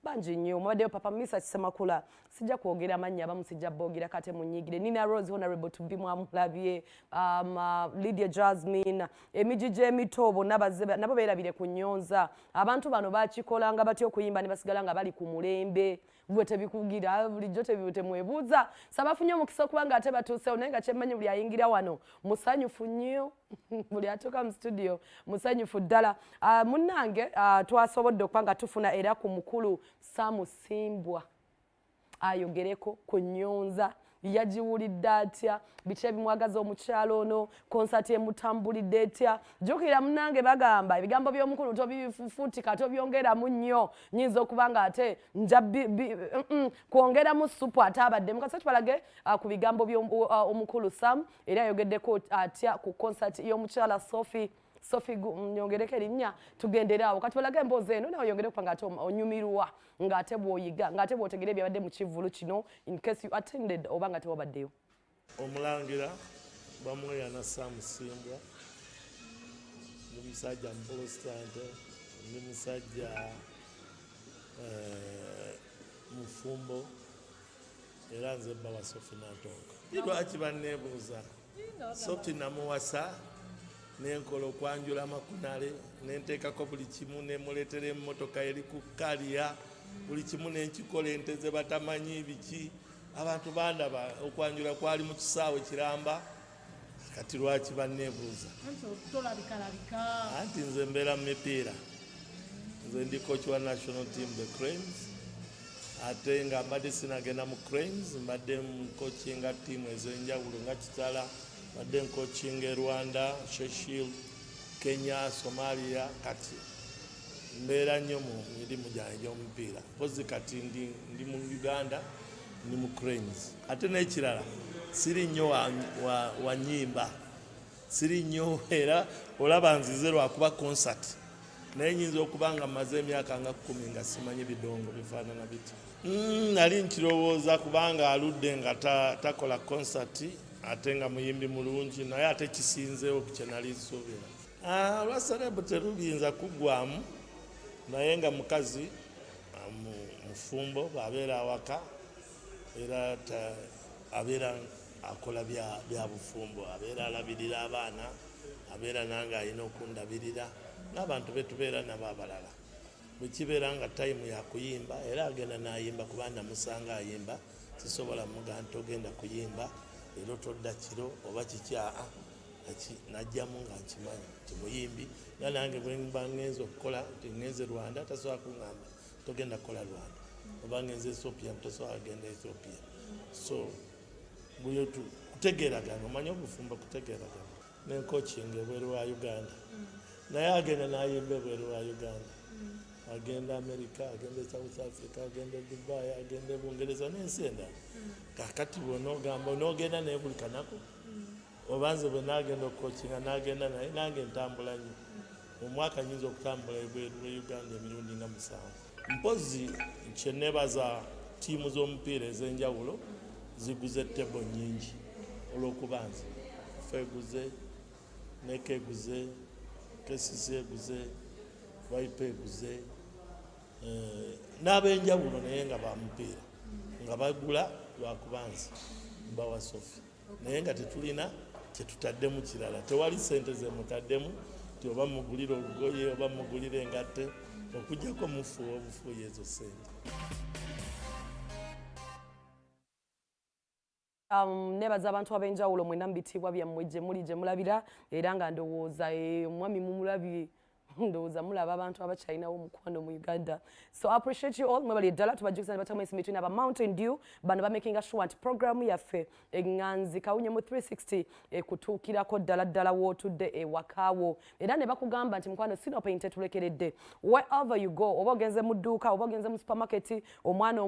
banji nnyo mubaddeyo papa Misa Kisemakula sijja kwogera mannya abamu sijja boogera kate munyigire Nina Rose Honorable to be mwamulabye Lydia Jasmine emijije emitobo nabo beerabire ku nnyonza abantu bano bakikolanga batya okuyimba ne basigala nga bali ku mulembe bwe tebikugira bulijjo temwebuuza sabafunye omukisa okubanga ate batuusewo naye nga kyemmanyi buli ayingira wano musanyufu nnyo buli atuuka mu studio musanyufu ddala munnange twasobodde okuba nga tufuna era ku mukulu Samusimbwa ayogereko ku nnyonza yagiwulidde atya biki ebimwagaza omukyalo ono konsati emutambulidde etya jjukira munnange bagamba ebigambo by'omukulu tobifuutika tobyongeramu nnyo nyinza okuba nga ate kwongeramu supu ate abaddemu kasa tubalage ku bigambo by'omukulu Sam era ayogeddeko atya ku konsati y'omukyala Sophie nyongereko erinnya tugendera awo kati balage emboozi eno nawe oyongere okuba ng'ate onyumirwa ng'ate bw'oyiga ng'ate bw'otegera ebyabadde mu kivvulu kino in case you attended oba nga tewabaddeyo. Omulangira bamweyana Samusimbwa ndi musajja muprotestante ndi musajja mufumbo era nze bba wa Sophie Nantonga lwaki banneebuuza Sophie namuwasa nenkola okwanjula makunale nenteekako buli kimu nemuleetera emmotoka eri ku kaliya buli kimu nenkikola ente ze batamanyi biki abantu bandaba okwanjula kwali mu kisaawe kiramba kati lwaki banneebuuza anti nze mbeera mu mipiira nze ndi coach wa national team the Cranes ate nga mbadde sinagenda mu Cranes mbadde mu coachinga tiimu ez'enjawulo nga Kitala mbadde ncoachinga Rwanda, Sheffield, Kenya, Somalia kati mbeera nnyo mu mirimu gyange gy'omupiira mpozi kati ndi mu Uganda ndi mu Cranes ate n'ekirala siri nnyo wa nnyimba siri nnyo era olaba nzize lwakuba concert naye nyinza okuba nga mmaze emyaka nga 10 nga simanyi bidongo bifaanana biti nali nkirowooza kubanga aludde nga takola concert ate nga muyimbi mulungi naye ate kisinzeewo ku kye nali nsuubira olwa serebu teruyinza kuggwamu naye nga mukazi mufumbo bw'abeera awaka era abeera akola bya bufumbo abeera alabirira abaana abeera nange alina okundabirira n'abantu betubeera nabo abalala bwe kibeera nga tayimu yakuyimba era agenda n'ayimba kuba namusanga ayimba sisobola muga nti ogenda kuyimba era todda kiro oba kikyaa najjamu nga nkimanyi nti muyimbi nga nange bwe mba ngenze okukola nti ngenze Rwanda tasobola kuŋŋamba togenda kukola Rwanda oba ngenze Ethiopia tasobola kugenda Ethiopia so buyo kutegeeragana omanyi obufumbo kutegeeragana nenkokinga ebweru wa Uganda naye agenda n'ayimba ebweru wa Uganda agenda America agenda South Africa agenda Dubai agenda Bungereza n'ensi endala kakati bw'onoogamba onoogenda naye buli kanaku obanze bwe naagenda okukokinga naagenda naye nange ntambula nnyo mu mwaka nyinza okutambula ebweru wa Uganda emirundi nga 7 mpozi kyenebaza ttiimu z'omupiira ez'enjawulo ziguze ttebo nnyingi olw'okuba nze feguze nekeguze kesisi eguze waipa eguze n'ab'enjawulo naye nga bamupiira nga bagula lwakuba nze mbawa Sophie naye nga tetulina kyetutaddemu kirala tewali sente zemutaddemu ti oba mugulire olugoye oba mugulire engatte okujjako mufuuwa obufuuyi ezo sente. Nebaza abantu ab'enjawulo mwenna mu bitiibwa byammwe gye muli gye mulabira era nga ndowooza omwami mumulabye ndowooza mulaba abantu abakyalinawo omukwano mu Uganda. So I appreciate you all mwebali eddala tubajjukisa ne batamwesi between aba Mountain Dew bano bamakinga sure nti programu yaffe eŋŋanzi kawunye mu 360 ekutuukirako ddala wootudde ewakaawo era ne bakugamba nti mukwano sinopainte tulekeredde wherever you go oba ogenze mu dduuka oba ogenze mu supermarket omwana